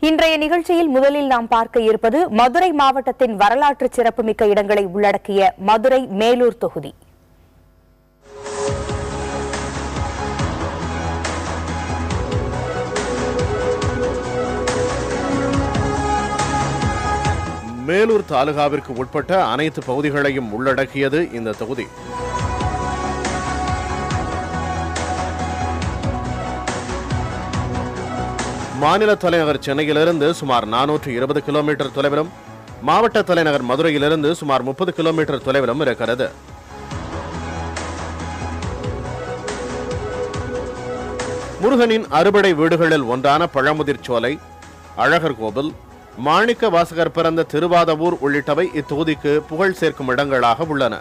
இன்றைய நிகழ்ச்சியில் முதலில் நாம் பார்க்க இருப்பது மதுரை மாவட்டத்தின் வரலாற்று சிறப்புமிக்க இடங்களை உள்ளடக்கிய மதுரை மேலூர் தொகுதி. மேலூர் தாலுகாவிற்கு உட்பட்ட அனைத்து பகுதிகளையும் உள்ளடக்கியது இந்த தொகுதி. மாநில தலைநகர் சென்னையிலிருந்து சுமார் 420 கிலோமீட்டர் தொலைவிலும், மாவட்ட தலைநகர் மதுரையிலிருந்து சுமார் 30 கிலோமீட்டர் தொலைவிலும் இருக்கிறது. முருகனின் அறுபடை வீடுகளில் ஒன்றான பழமுதிர் சோலை, அழகர் கோவில், மாணிக்க வாசகர் பிறந்த திருவாதவூர் உள்ளிட்டவை இத்தொகுதிக்கு புகழ் சேர்க்கும் இடங்களாக உள்ளன.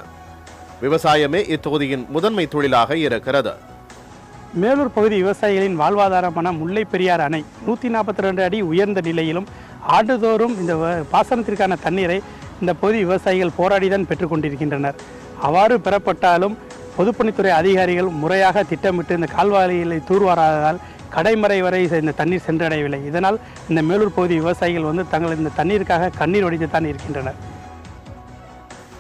விவசாயமே இத்தொகுதியின் முதன்மை தொழிலாக இருக்கிறது. மேலூர் பகுதி விவசாயிகளின் வாழ்வாதாரமான முல்லை பெரியாறு அணை 142 அடி உயர்ந்த நிலையிலும் ஆண்டுதோறும் இந்த பாசனத்திற்கான தண்ணீரை இந்த பகுதி விவசாயிகள் போராடிதான் பெற்றுக்கொண்டிருக்கின்றனர். அவ்வாறு பெறப்பட்டாலும் பொதுப்பணித்துறை அதிகாரிகள் முறையாக திட்டமிட்டு இந்த கால்வாய்களை தூர்வாராததால் கடைமறை வரை இந்த தண்ணீர் சென்றடையவில்லை. இதனால் இந்த மேலூர் பகுதி விவசாயிகள் தங்கள் இந்த தண்ணீருக்காக கண்ணீர் வடித்துத்தான் இருக்கின்றனர்.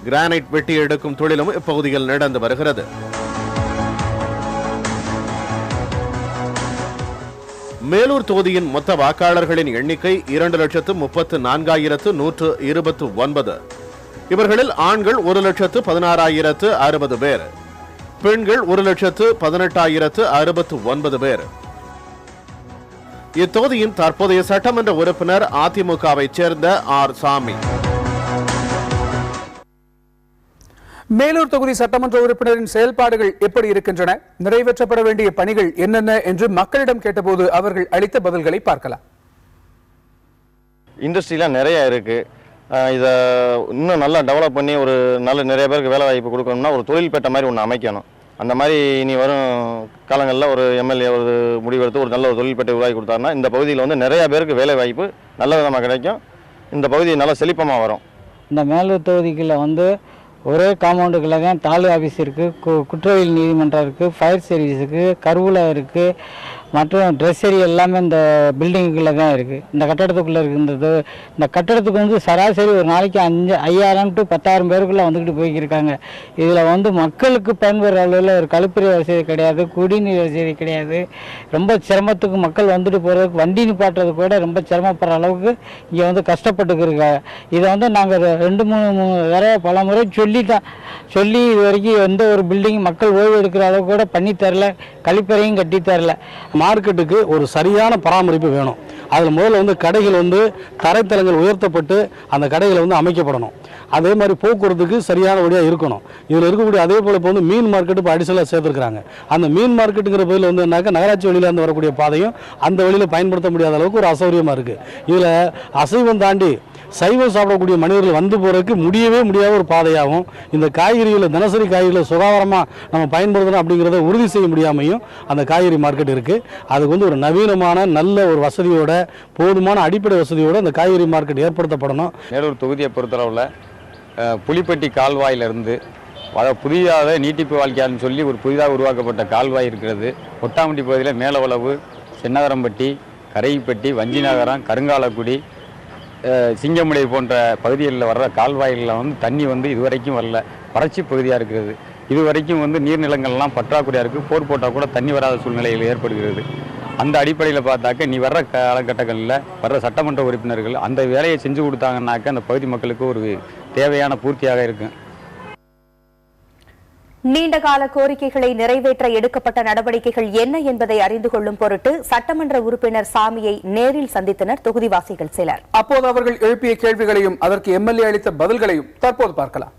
கிரானைட் வெட்டி எடுக்கும் தொழிலும் இப்பகுதியில் நடந்து வருகிறது. மேலூர் தொகுதியின் மொத்த வாக்காளர்களின் எண்ணிக்கை 2,34,129. இவர்களில் ஆண்கள் 1,16,060 பேர், பெண்கள் 1,18,069 பேர். இத்தொகுதியின் தற்போதைய சட்டமன்ற உறுப்பினர் அதிமுகவை சேர்ந்த ஆர். சாமி. மேலூர் தொகுதி சட்டமன்ற உறுப்பினரின் செயல்பாடுகள் எப்படி இருக்கின்றன, நிறைவேற்றப்பட வேண்டிய பணிகள் என்னென்ன என்று மக்களிடம் கேட்டபோது அவர்கள் அளித்த பதில்களை பார்க்கலாம். இண்டஸ்ட்ரிலாம் நிறைய இருக்கு. இதை இன்னும் நல்லா டெவலப் பண்ணி ஒரு நிறைய பேருக்கு வேலை வாய்ப்பு கொடுக்கணும்னா ஒரு தொழில்பேட்டை மாதிரி ஒன்று அமைக்கணும். அந்த மாதிரி இனி வரும் காலங்களில் ஒரு எம்எல்ஏ ஒரு முடிவெடுத்து ஒரு நல்ல ஒரு தொழில்பேட்டை உருவாக்கி கொடுத்தாருன்னா இந்த பகுதியில் நிறைய பேருக்கு வேலை வாய்ப்பு நல்ல விதமாக கிடைக்கும். இந்த பகுதி நல்லா செழிப்பமாக வரும். இந்த மேலூர் தொகுதிக்குள்ள ஒரே காம்பவுண்டுக்குள்ள தான் தாலுகா ஆஃபீஸ் இருக்குது, குற்றவியல் நீதிமன்றம் இருக்குது, ஃபயர் சர்வீஸ் இருக்குது, கருவூல இருக்குது, மற்றும் ட்ரெஸ்ஸரி எல்லாமே இந்த பில்டிங்குக்குள்ளே தான் இருக்குது. இந்த கட்டடத்துக்குள்ளே இருக்கின்றது. இந்த கட்டடத்துக்கு சராசரி ஒரு நாளைக்கு 5,000 to 10,000 பேருக்குள்ளே வந்துக்கிட்டு போய்க்கிருக்காங்க. இதில் மக்களுக்கு பயன்படுற அளவில் ஒரு கழிப்பறை வசதி கிடையாது, குடிநீர் வசதி கிடையாது. ரொம்ப சிரமத்துக்கு மக்கள் வந்துட்டு போகிறதுக்கு வண்டி நிப்பாட்டுறது கூட ரொம்ப சிரமப்படுற அளவுக்கு இங்கே கஷ்டப்பட்டுக்கிருக்காங்க. இதை நாங்கள் 2-3 தடவை பல முறை சொல்லி இது வரைக்கும் எந்த ஒரு பில்டிங் மக்கள் ஓய்வு எடுக்கிற அளவுக்கு கூட பண்ணி தரல, கழிப்பறையும் கட்டி தரல. மார்க்கெட்டுக்கு ஒரு சரியான பராமரிப்பு வேணும். அதில் முதல்ல கடைகள் தரைத்தளங்கள் உயர்த்தப்பட்டு அந்த கடைகளை அமைக்கப்படணும். அதே மாதிரி போக்குவரத்துக்கு சரியான வழியாக இருக்கணும். இதில் இருக்கக்கூடிய அதே போல் இப்போ மீன் மார்க்கெட்டு இப்போ அடிஷனலாக சேர்த்துருக்காங்க. அந்த மீன் மார்க்கெட்டுங்கிற பகுதியில் நகராட்சி வழியிலேருந்து வரக்கூடிய பாதையும் அந்த வழியில் பயன்படுத்த முடியாத அளவுக்கு ஒரு அசௌகரியமாக இருக்குது. இதில் அசைவம் தாண்டி சைவம் சாப்பிடக்கூடிய மனிதர்கள் போகிறதுக்கு முடியவே முடியாத ஒரு பாதையாகவும், இந்த காய்கறிகளை தினசரி காய்கறிகளை சுகாதாரமாக நம்ம பயன்படுத்தணும் அப்படிங்கிறத உறுதி செய்ய முடியாமையும் அந்த காய்கறி மார்க்கெட் இருக்குது. அதுக்கு ஒரு நவீனமான நல்ல ஒரு வசதியோட, போதுமான அடிப்படை வசதியோட அந்த காய்கறி மார்க்கெட் ஏற்படுத்தப்படணும். மேலூர் தொகுதியை பொறுத்தளவில் புலிப்பட்டி கால்வாயிலிருந்து புதிதாக நீட்டிப்பு வாழ்க்கையான்னு சொல்லி ஒரு புதிதாக உருவாக்கப்பட்ட கால்வாய் இருக்கிறது. கொட்டாம்பட்டி பகுதியில் மேலவளவு, சின்னகரம்பட்டி, கரைப்பட்டி, வஞ்சிநகரம், கருங்காலக்குடி, சிங்கமுடை போன்ற பகுதிகளில் வர்ற கால்வாய்களில் தண்ணி இதுவரைக்கும் வரல. வறட்சி பகுதியாக இருக்கிறது. இதுவரைக்கும் நீர்நிலங்கள்லாம் பற்றாக்குறையாக இருக்குது. போர் போட்டால் கூட தண்ணி வராத சூழ்நிலைகள் ஏற்படுகிறது. அந்த அடிப்படையில் பார்த்தாக்க நீ வர்ற காலகட்டங்களில் வர்ற சட்டமன்ற உறுப்பினர்கள் அந்த வேலையை செஞ்சு கொடுத்தாங்கன்னாக்க அந்த பகுதி மக்களுக்கு ஒரு தேவையான பூர்த்தியாக இருக்கும். நீண்டகால கோரிக்கைகளை நிறைவேற்ற எடுக்கப்பட்ட நடவடிக்கைகள் என்ன என்பதை அறிந்து கொள்ளும் பொருட்டு சட்டமன்ற உறுப்பினர் சாமியை நேரில் சந்தித்தனர் தொகுதிவாசிகள் சிலர். அப்போது அவர்கள் எழுப்பிய கேள்விகளையும் அதற்கு எம்எல்ஏ அளித்த பதில்களையும் தற்போது பார்க்கலாம்.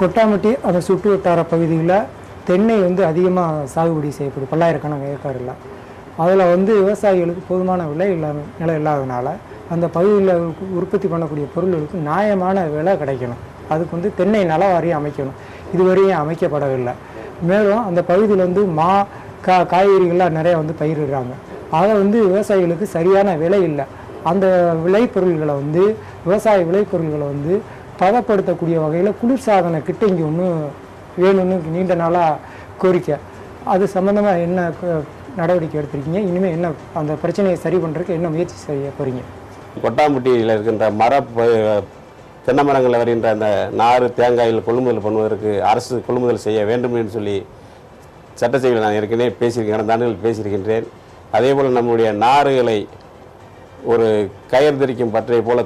கொட்டாம்பட்டி அதை சுற்று வட்டார பகுதியில் தென்னை அதிகமாக சாகுபடி செய்யப்படும், பல்லாயிரக்கணக்கான ஏக்கரில். அதில் விவசாயிகளுக்கு போதுமான விலை நிலம் இல்லாததுனால அந்த பகுதியில் உற்பத்தி பண்ணக்கூடிய பொருள்களுக்கு நியாயமான விலை கிடைக்கணும். அதுக்கு தென்னை நலவாரி அமைக்கணும். இதுவரையும் அமைக்கப்படவில்லை. மேலும் அந்த பகுதியில் காய்கறிகள்லாம் நிறையா பயிரிடுறாங்க. அதை விவசாயிகளுக்கு சரியான விலை இல்லை. அந்த விளைபொருள்களை விவசாய விளைபொருள்களை பதப்படுத்தக்கூடிய வகையில் குளிர்சாதன கிட்ட இங்கே ஒன்று வேணும்னு நீண்ட நாளாக கோரிக்கை. அது சம்மந்தமாக என்ன நடவடிக்கை எடுத்திருக்கீங்க? இனிமேல் என்ன அந்த பிரச்சனையை சரி பண்ணுறதுக்கு என்ன முயற்சி செய்ய போகிறீங்க? கொட்டாம்பட்டியில் இருக்கின்ற தென்னை மரங்களில் வருகின்ற அந்த நாறு தேங்காயில் கொள்முதல் பண்ணுவதற்கு அரசு கொள்முதல் செய்ய வேண்டும் என்று சொல்லி சட்டசபையில் நான் ஏற்கனவே பேசியிருக்கேன், கடந்த ஆண்டுகள் பேசியிருக்கின்றேன். அதேபோல் நம்முடைய நாறுகளை ஒரு கயிறு திரிக்கும் பற்றை போல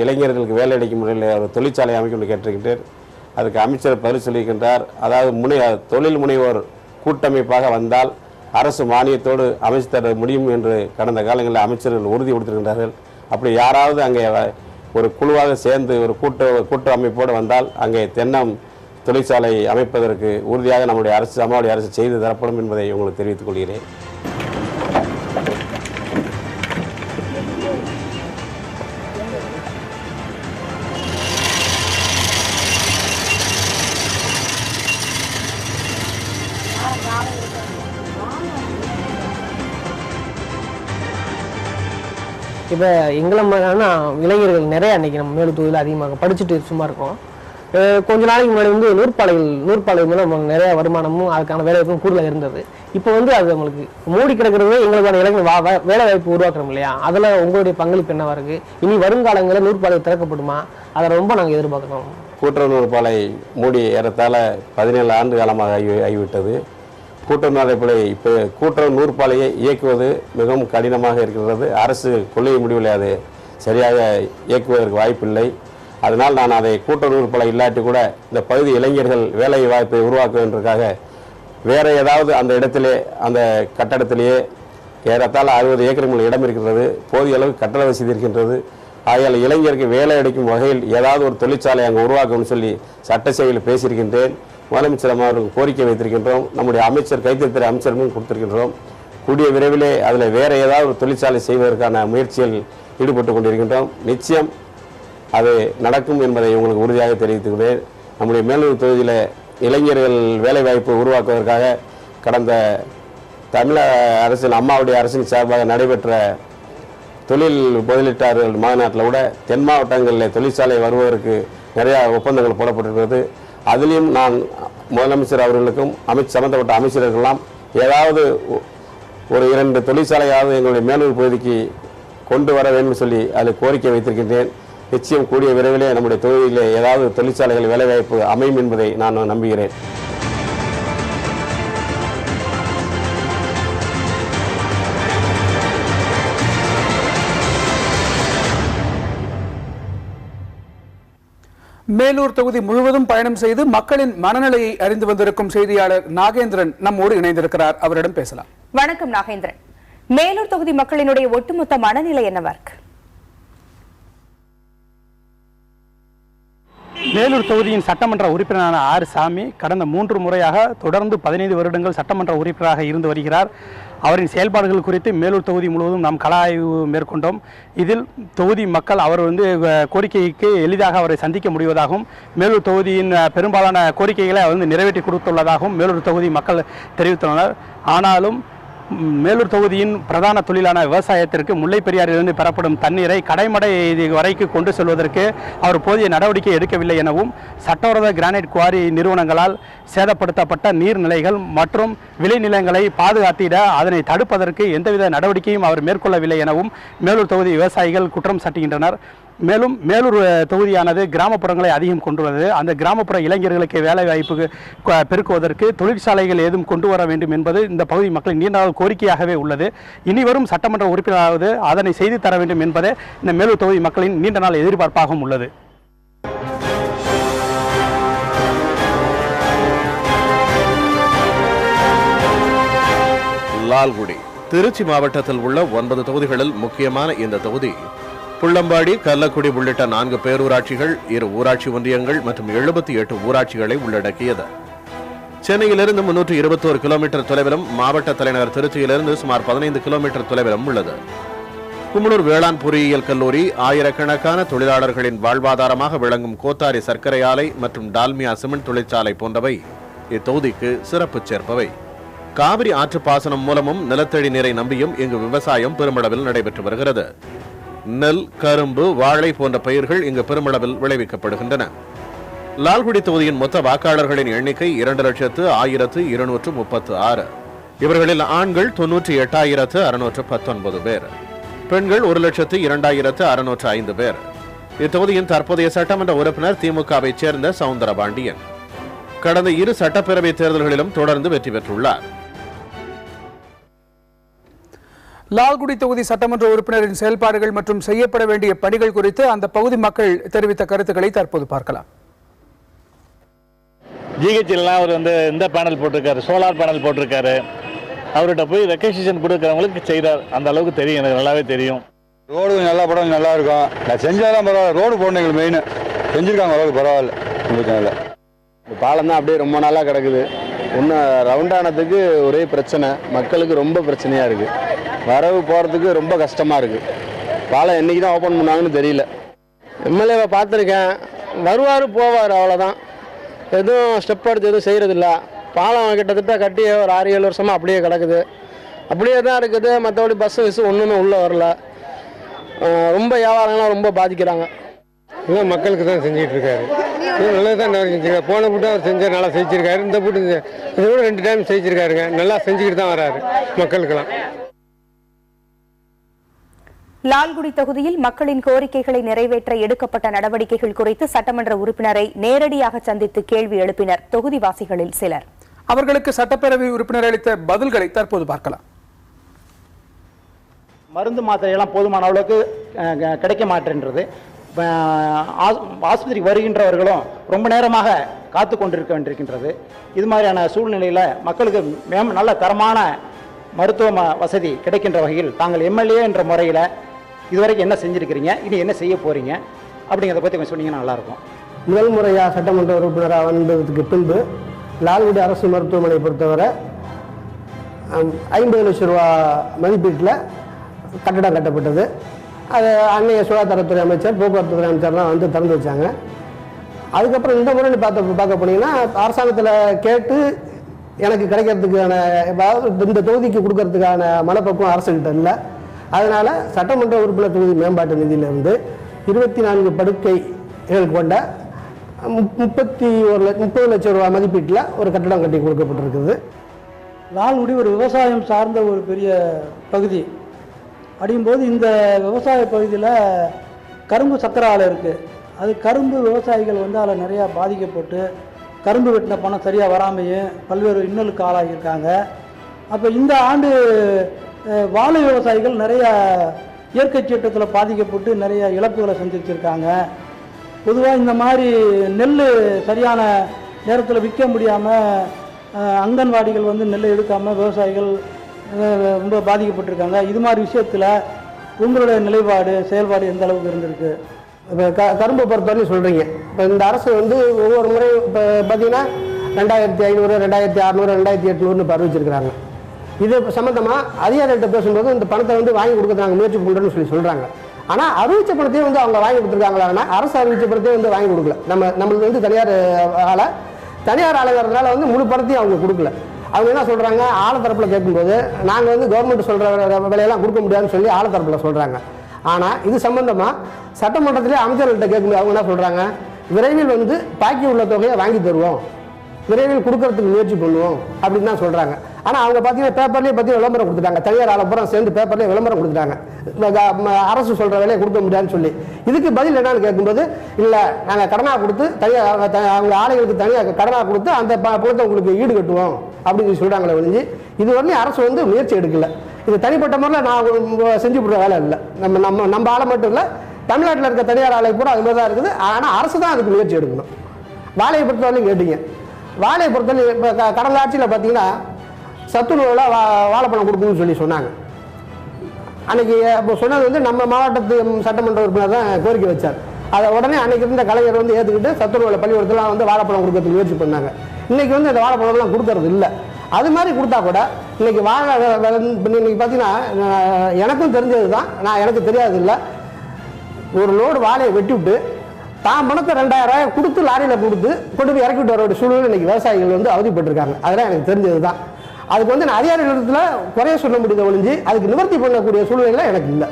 இளைஞர்களுக்கு வேலை அளிக்கும் முறையில் ஒரு தொழிற்சாலை அமைக்கும் கேட்டிருக்கின்றேன். அதுக்கு அமைச்சர் பதில் சொல்லியிருக்கின்றார். அதாவது தொழில் முனைவோர் கூட்டமைப்பாக வந்தால் அரசு மானியத்தோடு அமைச்சு தர முடியும் என்று கடந்த காலங்களில் அமைச்சர்கள் உறுதி கொடுத்திருக்கின்றார்கள். அப்படி யாராவது அங்கே ஒரு குழுவாக சேர்ந்து ஒரு கூட்டு அமைப்போடு வந்தால் அங்கே தென்னம் தொழிற்சாலை அமைப்பதற்கு உறுதியாக நம்முடைய அரசு அம்மாவுடைய அரசு செய்து தரப்படும் என்பதை உங்களுக்கு தெரிவித்துக் கொள்கிறேன். இப்போ எங்களை மாதிரியான இளைஞர்கள் நிறைய அன்றைக்கி நம்ம மேலூர் தொகுதியில் அதிகமாக படிச்சுட்டு சும்மா இருக்கோம். கொஞ்ச நாளைக்கு முன்னாடி வந்து நூற்பாலை மூலம் நமக்கு நிறைய வருமானமும் அதுக்கான வேலைவாய்ப்பும் கூடுதலாக இருந்தது. இப்போ வந்து அது நம்மளுக்கு மூடி கிடக்கிறது எங்களுக்கான இளைஞர் வேலை வாய்ப்பு உருவாக்குறோம் இல்லையா, அதில் உங்களுடைய பங்களிப்பு என்னவா இருக்குது? இனி வருங்காலங்களில் நூற்பாலை திறக்கப்படுமா? அதை ரொம்ப நாங்கள் எதிர்பார்க்குறோம். கூட்டுறவு நூற்பாலை மூடி ஏறத்தாழ 17 ஆண்டு காலமாக ஆகிவிட்டது. கூட்டுறவு நூற்பாலையை இயக்குவது மிகவும் கடினமாக இருக்கிறது. அரசு கொள்கை முடிவில் அது சரியாக இயக்குவதற்கு வாய்ப்பில்லை. அதனால் நான் அதை கூட்டுறவு நூற்பாலை இல்லாட்டி கூட இந்த பகுதி இளைஞர்கள் வேலை வாய்ப்பை உருவாக்குவதற்காக வேறு ஏதாவது அந்த இடத்திலே அந்த கட்டடத்திலேயே ஏறத்தாழ 60 ஏக்கருக்கு இடம் இருக்கிறது. போதிய அளவு கட்டட வசதி இருக்கின்றது. ஆகையால் இளைஞருக்கு வேலை அளிக்கும் வகையில் ஏதாவது ஒரு தொழிற்சாலை அங்கே உருவாக்கணும்னு சொல்லி சட்டசபையில் பேசியிருக்கின்றேன். முதலமைச்சர் அவர்களுக்கு கோரிக்கை வைத்திருக்கின்றோம். நம்முடைய அமைச்சர் கைத்தறித்துறை அமைச்சரும் கொடுத்திருக்கின்றோம். கூடிய விரைவிலே அதில் வேறு ஏதாவது ஒரு தொழிற்சாலை செய்வதற்கான முயற்சியில் ஈடுபட்டு கொண்டிருக்கின்றோம். நிச்சயம் அது நடக்கும் என்பதை உங்களுக்கு உறுதியாக தெரிவித்துக்கிறேன். நம்முடைய மேலூர் தொகுதியில் இளைஞர்கள் வேலைவாய்ப்பு உருவாக்குவதற்காக கடந்த தமிழக அரசின் அம்மாவுடைய அரசின் சார்பாக நடைபெற்ற தொழில் முதலீட்டாளர்கள் மாநாட்டில் கூட தென் மாவட்டங்களில் தொழிற்சாலை வருவதற்கு நிறையா ஒப்பந்தங்கள் போடப்பட்டிருக்கிறது. அதிலையும் நான் முதலமைச்சர் அவர்களுக்கும் சம்பந்தப்பட்ட அமைச்சர்களெல்லாம் ஏதாவது ஒரு 2 தொழிற்சாலையாவது எங்களுடைய மேலூர் பகுதிக்கு கொண்டு வர வேண்டும் சொல்லி அதில் கோரிக்கை வைத்திருக்கின்றேன். நிச்சயம் கூடிய விரைவிலே நம்முடைய தொகுதியிலே ஏதாவது தொழிற்சாலைகள் வேலைவாய்ப்பு அமையும் என்பதை நான் நம்புகிறேன். மேலூர் தொகுதி முழுவதும் பயணம் செய்து மக்களின் மனநிலையை அறிந்து வந்திருக்கும் செய்தியாளர் நாகேந்திரன் நம்மோடு இணைந்திருக்கிறார். அவரிடம் பேசலாம். வணக்கம் நாகேந்திரன். மேலூர் தொகுதி மக்களினுடைய ஒட்டுமொத்த மனநிலை என்னவா இருக்கு? மேலூர் தொகுதியின் சட்டமன்ற உறுப்பினரான ஆர் சாமி கடந்த 3 முறையாக தொடர்ந்து 15 வருடங்கள் சட்டமன்ற உறுப்பினராக இருந்து வருகிறார். அவரின் செயல்பாடுகள் குறித்து மேலூர் தொகுதி முழுவதும் நாம் கள ஆய்வு மேற்கொண்டோம். இதில் தொகுதி மக்கள் அவர் கோரிக்கைக்கு எளிதாக அவரை சந்திக்க முடிவதாகவும் மேலூர் தொகுதியின் பெரும்பாலான கோரிக்கைகளை அவர் நிறைவேற்றி கொடுத்துள்ளதாகவும் மேலூர் தொகுதி மக்கள் தெரிவித்துள்ளனர். ஆனாலும் மேலூர் தொகுதியின் பிரதான தொழிலான விவசாயத்திற்கு முல்லை பெரியாறிலிருந்து பெறப்படும் தண்ணீரை கடைமடை வரைக்கு கொண்டு செல்வதற்கு அவர் போதிய நடவடிக்கை எடுக்கவில்லை எனவும் சட்டவிரோத கிரானைட் குவாரி நிறுவனங்களால் சேதப்படுத்தப்பட்ட நீர்நிலைகள் மற்றும் விளைநிலங்களை பாதுகாத்திட அதனை தடுப்பதற்கு எந்தவித நடவடிக்கையும் அவர் மேற்கொள்ளவில்லை எனவும் மேலூர் தொகுதி விவசாயிகள் குற்றம் சாட்டுகின்றனர். மேலும் மேலூர் தொகுதியானது கிராமப்புறங்களை அதிகம் கொண்டுள்ளது. அந்த கிராமப்புற இளைஞர்களுக்கு வேலை வாய்ப்பு பெருக்குவதற்கு தொழிற்சாலைகள் ஏதும் கொண்டு வர வேண்டும் என்பது இந்த பகுதி மக்களின் நீண்ட நாள் கோரிக்கையாகவே உள்ளது. இனிவரும் சட்டமன்ற உறுப்பினராவது அதனை செய்து தர வேண்டும் என்பதே இந்த மேலூர் தொகுதி மக்களின் நீண்ட நாள் எதிர்பார்ப்பாகவும் உள்ளது. லால்குடி திருச்சி மாவட்டத்தில் உள்ள 9 தொகுதிகளில் முக்கியமான இந்த தொகுதி புள்ளம்பாடி, கல்லக்குடி உள்ளிட்ட 4 பேரூராட்சிகள், 2 ஊராட்சி ஒன்றியங்கள் மற்றும் 78 ஊராட்சிகளை உள்ளடக்கியது. சென்னையிலிருந்து 321 கிலோமீட்டர் தொலைவிலும் மாவட்ட தலைநகர் திருச்சியிலிருந்து சுமார் 15 கிலோமீட்டர் தொலைவிலும் உள்ளது. குமுளூர் வேளாண் பொறியியல் கல்லூரி, ஆயிரக்கணக்கான தொழிலாளர்களின் வாழ்வாதாரமாக விளங்கும் கோத்தாரி சர்க்கரை ஆலை மற்றும் டால்மியா சிமெண்ட் தொழிற்சாலை போன்றவை இத்தொகுதிக்கு சிறப்பு சேர்ப்பவை. காவிரி ஆற்று பாசனம் மூலமும் நிலத்தடி நீரை நம்பியும் இங்கு விவசாயம் பெருமளவில் நடைபெற்று வருகிறது. நெல், கரும்பு, வாழை போன்ற பயிர்கள் இங்கு பெருமளவில் விளைவிக்கப்படுகின்றன. லால்குடி தொகுதியின் மொத்த வாக்காளர்களின் எண்ணிக்கை 2,02,236. இவர்களில் ஆண்கள் 98,619 பேர், பெண்கள் 1,02,605 பேர். இத்தொகுதியின் தற்போதைய சட்டமன்ற உறுப்பினர் திமுகவை சேர்ந்த சவுந்தரபாண்டியன் கடந்த 2 சட்டப்பேரவை தேர்தல்களிலும் தொடர்ந்து வெற்றி பெற்றுள்ளார். லால்குடி தொகுதி சட்டமன்ற உறுப்பினரின் செயல்பாடுகள் மற்றும் செய்யப்பட வேண்டிய பணிகள் குறித்து அந்த பகுதி மக்கள் தெரிவித்த கருத்துக்களை தற்போது பார்க்கலாம். ஜிஹெச்லாம் அவர் இந்த பேனல் போட்டிருக்காரு, சோலார் பேனல் போட்டிருக்காரு. அவர்கிட்ட போய் ரெக்கக்னிஷன் கொடுக்குறவங்களுக்கு செய்கிறார். அந்த அளவுக்கு தெரியும், எனக்கு நல்லாவே தெரியும். ரோடு நல்லா படம் நல்லா இருக்கும். நான் செஞ்சாதான் பரவாயில்ல. ரோடு போடணும் எங்களுக்கு மெயின். செஞ்சுருக்காங்க, அளவுக்கு பரவாயில்ல. இந்த பாலம் தான் அப்படியே ரொம்ப நாளாக கிடக்குது. ஒன்று ரவுண்டானதுக்கு ஒரே பிரச்சனை, மக்களுக்கு ரொம்ப பிரச்சனையாக இருக்குது. வரவு போகிறதுக்கு ரொம்ப கஷ்டமாக இருக்குது. பாலம் என்றைக்கு தான் ஓப்பன் பண்ணாங்கன்னு தெரியல. எம்எல்ஏவை பார்த்துருக்கேன், வருவார் போவார், அவ்வளோதான். எதுவும் ஸ்டெப் எடுத்து எதுவும் செய்கிறதில்ல. பாலம் கிட்டத்தட்ட கட்டி ஒரு 6-7 வருஷமாக அப்படியே கிடக்குது. அப்படியே தான் இருக்குது. மற்றபடி பஸ்ஸு ஒன்றுமே உள்ளே வரல. ரொம்ப வியாபாரங்கள்லாம் ரொம்ப பாதிக்கிறாங்க. இதுதான் மக்களுக்கு தான் செஞ்சுட்டு இருக்காரு. நல்லா தான் செஞ்சுருக்காரு. போன பூட்டு அவர் செஞ்சார், நல்லா செஞ்சுருக்காரு. இந்த பூட்டு இதோட 2 டைம் செஞ்சுருக்காருங்க. நல்லா செஞ்சுக்கிட்டு தான் வராரு மக்களுக்கெல்லாம். லால்குடி தொகுதியில் மக்களின் கோரிக்கைகளை நிறைவேற்ற எடுக்கப்பட்ட நடவடிக்கைகள் குறித்து சட்டமன்ற உறுப்பினரை நேரடியாக சந்தித்து கேள்வி எழுப்பினர் தொகுதிவாசிகளில் சிலர். அவர்களுக்கு சட்டப்பேரவை உறுப்பினர் அளித்த பதில்களை தற்போது பார்க்கலாம். மருந்து மாத்திரையெல்லாம் போதுமான அளவுக்கு கிடைக்க மாட்டேன்றது. ஆஸ்பத்திரிக்கு வருகின்றவர்களும் ரொம்ப நேரமாக காத்து கொண்டிருக்க வேண்டியிருக்கின்றது. இது மாதிரியான சூழ்நிலையில் மக்களுக்கு நல்ல தரமான மருத்துவ வசதி கிடைக்கின்ற வகையில் தாங்கள் எம்எல்ஏ என்ற முறையில் இதுவரைக்கும் என்ன செஞ்சுருக்கிறீங்க, இனி என்ன செய்ய போகிறீங்க அப்படிங்கிறத பற்றி கொஞ்சம் சொன்னீங்கன்னா நல்லாயிருக்கும். முதல் முறையாக சட்டமன்ற உறுப்பினராக வந்ததுக்கு பின்பு லால்குடி அரசு மருத்துவமனை பொறுத்தவரை 50 லட்சம் ரூபா மதிப்பீட்டில் கட்டடம் கட்டப்பட்டது. அது அன்னைய சுகாதாரத்துறை அமைச்சர், போக்குவரத்து துறை அமைச்சர்லாம் வந்து திறந்து வச்சாங்க. அதுக்கப்புறம் இந்த முறை பார்க்க போனீங்கன்னா அரசாங்கத்தில் கேட்டு எனக்கு கிடைக்கிறதுக்கான, இந்த தொகுதிக்கு கொடுக்கறதுக்கான மனப்பக்குவம் அரசுகிட்ட இல்லை. அதனால் சட்டமன்ற உறுப்பினர் தொகுதி மேம்பாட்டு நிதியிலிருந்து 24 படுக்கைகள் கொண்ட 30 லட்சம் ரூபா மதிப்பீட்டில் ஒரு கட்டடம் கட்டி கொடுக்கப்பட்டிருக்குது. லால்குடி ஒரு விவசாயம் சார்ந்த ஒரு பெரிய பகுதி. அப்படிங்கும்போது இந்த விவசாய பகுதியில் கரும்பு சக்கரை ஆலை இருக்குது. அது கரும்பு விவசாயிகள் வந்து அதில் நிறையா பாதிக்கப்பட்டு கரும்பு வெட்டின பணம் சரியாக வராமையும் பல்வேறு இன்னலுக்கு ஆளாகியிருக்காங்க. அப்போ இந்த ஆண்டு வாழை விவசாயிகள் நிறையா இயற்கை சீற்றத்தில் பாதிக்கப்பட்டு நிறைய இழப்புகளை சந்திச்சிருக்காங்க. பொதுவாக இந்த மாதிரி நெல் சரியான நேரத்தில் விற்க முடியாமல் அங்கன்வாடிகள் வந்து நெல்லை எடுக்காமல் விவசாயிகள் ரொம்ப பாதிக்கப்பட்டிருக்காங்க. இது மாதிரி விஷயத்தில் உங்களுடைய நிலைப்பாடு, செயல்பாடு எந்த அளவுக்கு இருந்திருக்கு? இப்போ கரும்பு பொறுத்தவரையும் சொல்கிறீங்க. இப்போ இந்த அரசு வந்து ஒவ்வொரு முறை இப்போ பார்த்தீங்கன்னா 2500, 2600, 2800 அறிவிச்சிருக்கிறாங்க. இது சம்மந்தமாக அதிகாரிகிட்ட பேசும்போது இந்த பணத்தை வந்து வாங்கி கொடுக்குறாங்க, முயற்சி பண்ணுறேன்னு சொல்கிறாங்க. ஆனால் அறிவிச்ச பணத்தையும் வந்து அவங்க வாங்கி கொடுத்துருக்காங்களா? அரசு அறிவிச்ச பணத்தையும் வந்து வாங்கி கொடுக்கல. நம்மளுக்கு வந்து தனியார் ஆளுங்கிறதுனால வந்து முழு பணத்தையும் அவங்க கொடுக்கல. அவங்க என்ன சொல்கிறாங்க, ஆழத்தரப்பில் கேட்கும்போது நாங்கள் வந்து கவர்மெண்ட் சொல்கிற விலையெல்லாம் கொடுக்க முடியாதுன்னு சொல்லி ஆழத்தரப்பில் சொல்கிறாங்க. ஆனால் இது சம்பந்தமாக சட்டமன்றத்திலே அமைச்சர்கள்ட்ட கேட்கும்போது அவங்க என்ன சொல்கிறாங்க, விரைவில் வந்து பாக்கி உள்ள தொகையை வாங்கி தருவோம், விரைவில் கொடுக்கறதுக்கு முயற்சி பண்ணுவோம் அப்படின்னு தான் சொல்கிறாங்க. ஆனால் அவங்க பார்த்தீங்கன்னா பேப்பர்லேயே பற்றி விளம்பரம் கொடுத்துட்டாங்க. தனியார் ஆலப்புறம் சேர்ந்து பேப்பர்லேயே விளம்பரம் கொடுத்துட்டாங்க, அரசு சொல்கிற விலையை கொடுக்க முடியாதுன்னு சொல்லி. இதுக்கு பதில் என்னன்னு கேட்கும்போது, இல்லை நாங்கள் கடனாக கொடுத்து அவங்க ஆலைகளுக்கு தனியாக கடனாக கொடுத்து அந்த பணத்தை உங்களுக்கு ஈடு கட்டுவோம் அப்படின்னு சொல்கிறாங்களே ஒழிஞ்சு இது வரலையும் அரசு வந்து முயற்சி எடுக்கல. இது தனிப்பட்ட முறையில் நான் செஞ்சு கொடுற வேலை இல்லை. நம்ம ஆலை மட்டும் இல்லை, தமிழ்நாட்டில் இருக்க தனியார் ஆலை கூட அது மாதிரி தான் இருக்குது. ஆனால் அரசு தான் அதுக்கு முயற்சி எடுக்கணும். வாழையை பொறுத்தவரையும் கேட்டீங்க. வாழையை பொறுத்தவரை இப்போ கடந்த ஆட்சியில் பார்த்தீங்கன்னா சத்துணவில் வாழைப்பழம் கொடுக்கணும்னு சொல்லி சொன்னாங்க. அன்னைக்கு இப்போ சொன்னது வந்து நம்ம மாவட்டத்து சட்டமன்ற உறுப்பினர் தான் கோரிக்கை வச்சார். அதை உடனே அன்னைக்கு இருந்த கலைஞர் வந்து ஏற்றுக்கிட்டு சத்துணவில் பள்ளிக்கூடத்தில் வந்து வாழைப்பழம் கொடுக்கறதுக்கு முயற்சி பண்ணாங்க. இன்னைக்கு வந்து அந்த வாழைப்பழம்லாம் கொடுக்கறது இல்லை. அது மாதிரி கொடுத்தா கூட இன்னைக்கு வாழை இன்னைக்கு பார்த்தீங்கன்னா எனக்கும் தெரிஞ்சது தான், எனக்கு தெரியாது இல்லை, ஒரு லோடு வாழையை வெட்டி விட்டு தான் பணத்தை 2000 கொடுத்து லாரியில் கொடுத்து கொண்டு போய் இறக்கிட்டு வர சூழ்நிலை இன்னைக்கு விவசாயிகள் வந்து அவதிப்பட்டிருக்காங்க. அதெல்லாம் எனக்கு தெரிஞ்சது தான். அதுக்கு வந்து நான் அதிகாரிகளிடத்தில் குறைய சொல்ல முடியுத ஒழிஞ்சு அதுக்கு நிவர்த்தி பண்ணக்கூடிய சூழ்நிலை எனக்கு இல்லை.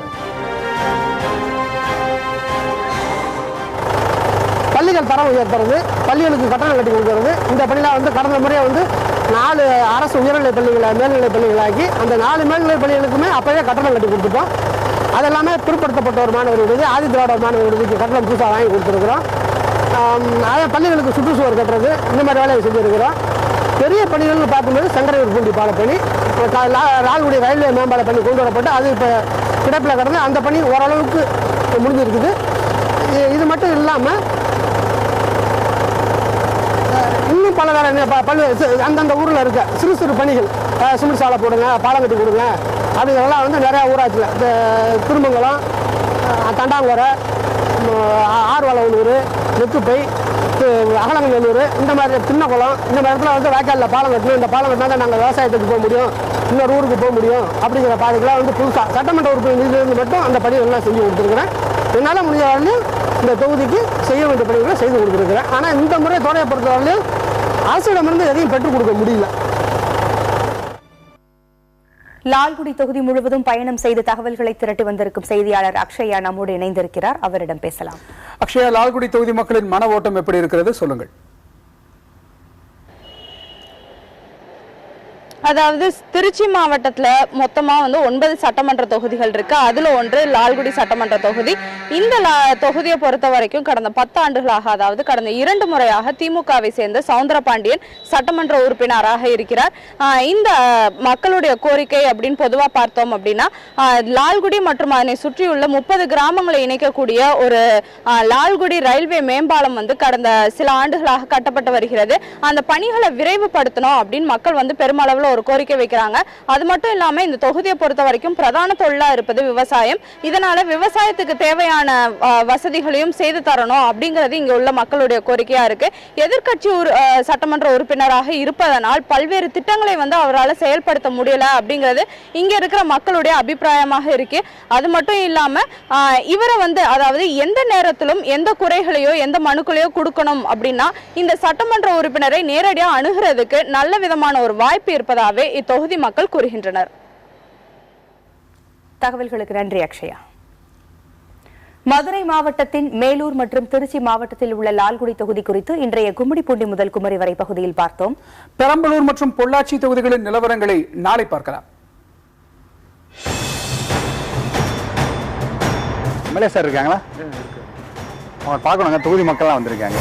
பள்ளிகள் தரம் உயர்த்துறது, பள்ளிகளுக்கு கட்டணம் கட்டி கொடுக்கறது, இந்த பணியெல்லாம் வந்து கடந்த முறையை வந்து 4 அரசு உயர்நிலைப் பள்ளிகளை மேல்நிலைப் பள்ளிகளாக்கி அந்த 4 மேல்நிலைப் பள்ளிகளுக்குமே அப்போவே கட்டணம் கட்டி கொடுத்துட்டோம். அதெல்லாமே பிற்படுத்தப்பட்ட ஒரு மாணவர் விடுதி, ஆதி திராவிட மாணவர் விடுதிக்கு கட்டணம் புதுசாக வாங்கி கொடுத்துருக்குறோம். அதே பள்ளிகளுக்கு சுற்றுச்சுவர் கட்டுறது, இந்த மாதிரி வேலையை செஞ்சுருக்கிறோம். பெரிய பணிகள்னு பார்க்கும்போது சங்கரையூர் பூண்டி பாலப்பணி, லால்குடி ரயில்வே மேம்பால பணி கொண்டு வரப்பட்டு அது இப்போ கிடப்பில் கிடந்து அந்த பணி ஓரளவுக்கு முடிஞ்சிருக்குது. இது மட்டும் இல்லாமல் இன்னும் பல வேலை அந்தந்த ஊரில் இருக்க சிறு சிறு பணிகள், சிமெண்ட் சாலை போடுங்க, பாலம் கட்டி கொடுங்க, அதுகளெல்லாம் வந்து நிறையா ஊராட்சியில் இந்த திருமங்கலம், தண்டாங்குறை, ஆர்வலூர், நெத்துப்பை, அகலங்கநல்லூர், இந்த மாதிரி சின்னக்குளம், இந்த மாதிரி இடத்துல வந்து வாய்க்காலில் பாலம் கட்டணும். இந்த பாலம் கட்டினா தான் நாங்கள் விவசாயத்துக்கு போக முடியும், இன்னொரு ஊருக்கு போக முடியும். அப்படிங்கிற பாதைக்கெல்லாம் வந்து புதுசாக சட்டமன்ற உறுப்பினர் நிதியிலிருந்து மட்டும் அந்த பணிகள்லாம் செஞ்சு கொடுத்துருக்குறேன். என்னால் முடிஞ்ச வரலையும் இந்த தொகுதிக்கு செய்ய வேண்டிய பணிகளை செய்து கொடுத்துருக்குறேன். ஆனால் இந்த முறை தோறையை பொறுத்தவரையிலும் அரசிடமிருந்து எதையும் பெற்றுக் கொடுக்க முடியல. லால்குடி தொகுதி முழுவதும் பயணம் செய்து தகவல்களை திரட்டி வந்திருக்கும் செய்தியாளர் அக்ஷயா நம்மோடு இணைந்திருக்கிறார். அவரிடம் பேசலாம். அக்ஷயா, லால்குடி தொகுதி மக்களின் மன ஓட்டம் எப்படி இருக்கிறது, சொல்லுங்கள். அதாவது திருச்சி மாவட்டத்தில் மொத்தமாக வந்து 9 சட்டமன்ற தொகுதிகள் இருக்கு. அதில் ஒன்று லால்குடி சட்டமன்ற தொகுதி. இந்த தொகுதியை பொறுத்த வரைக்கும் கடந்த 10 ஆண்டுகளாக, அதாவது கடந்த 2 முறையாக திமுகவை சேர்ந்த சவுந்தரபாண்டியன் சட்டமன்ற உறுப்பினராக இருக்கிறார். இந்த மக்களுடைய கோரிக்கை அப்படின்னு பொதுவாக பார்த்தோம் அப்படின்னா, லால்குடி மற்றும் அதனை சுற்றியுள்ள 30 கிராமங்களை இணைக்கக்கூடிய ஒரு லால்குடி ரயில்வே மேம்பாலம் வந்து கடந்த சில ஆண்டுகளாக கட்டப்பட்டு வருகிறது. அந்த பணிகளை விரைவுபடுத்தணும் அப்படின்னு மக்கள் வந்து பெருமளவில் ஒரு கோரிக்கை வைக்கிறாங்க. அது மட்டும் இல்லாம இந்த தொகுதியை பொறுத்த வரைக்கும் பிரதான தொழிலா இருப்பது விவசாயம். இதனால விவசாயத்துக்கு தேவையான வசதிகளையும் செய்து தரணும் அப்படிங்கிறது இங்க உள்ள மக்களுடைய கோரிக்கையா இருக்கு. எதிர்க்கட்சி சட்டமன்ற உறுப்பினராக இருப்பதனால் பல்வேறு திட்டங்களை வந்து அவரால் செயல்படுத்த முடியல அப்படிங்கிறது இங்க இருக்கிற மக்களுடைய அபிப்பிராயமாக இருக்கு. அது மட்டும் இல்லாம இவரை வந்து அதாவது எந்த நேரத்திலும் எந்த குறைகளையோ எந்த மனுக்களையோ கொடுக்கணும் அப்படின்னா இந்த சட்டமன்ற உறுப்பினரை நேரடியாக அணுகிறதுக்கு நல்ல விதமான ஒரு வாய்ப்பு இருப்பதாக இத்தொகுதி மக்கள் கூறுகின்றனர். தகவல்களுக்கு நன்றி அக்ஷயா. மதுரை மாவட்டத்தின் மேலூர் மற்றும் திருச்சி மாவட்டத்தில் உள்ள லால்குடி தொகுதி குறித்து இன்றைய கும்மிடிப்பூண்டி முதல் குமரி வரை பகுதியில் பார்த்தோம். பெரம்பலூர் மற்றும் பொள்ளாச்சி தொகுதிகளின் நிலவரங்களை நாளை பார்க்கலாம். எம்எல்ஏ சார் இருக்காங்களா? அவங்க பார்க்கணுங்க, தொகுதி மக்கள்லாம் வந்திருக்காங்க.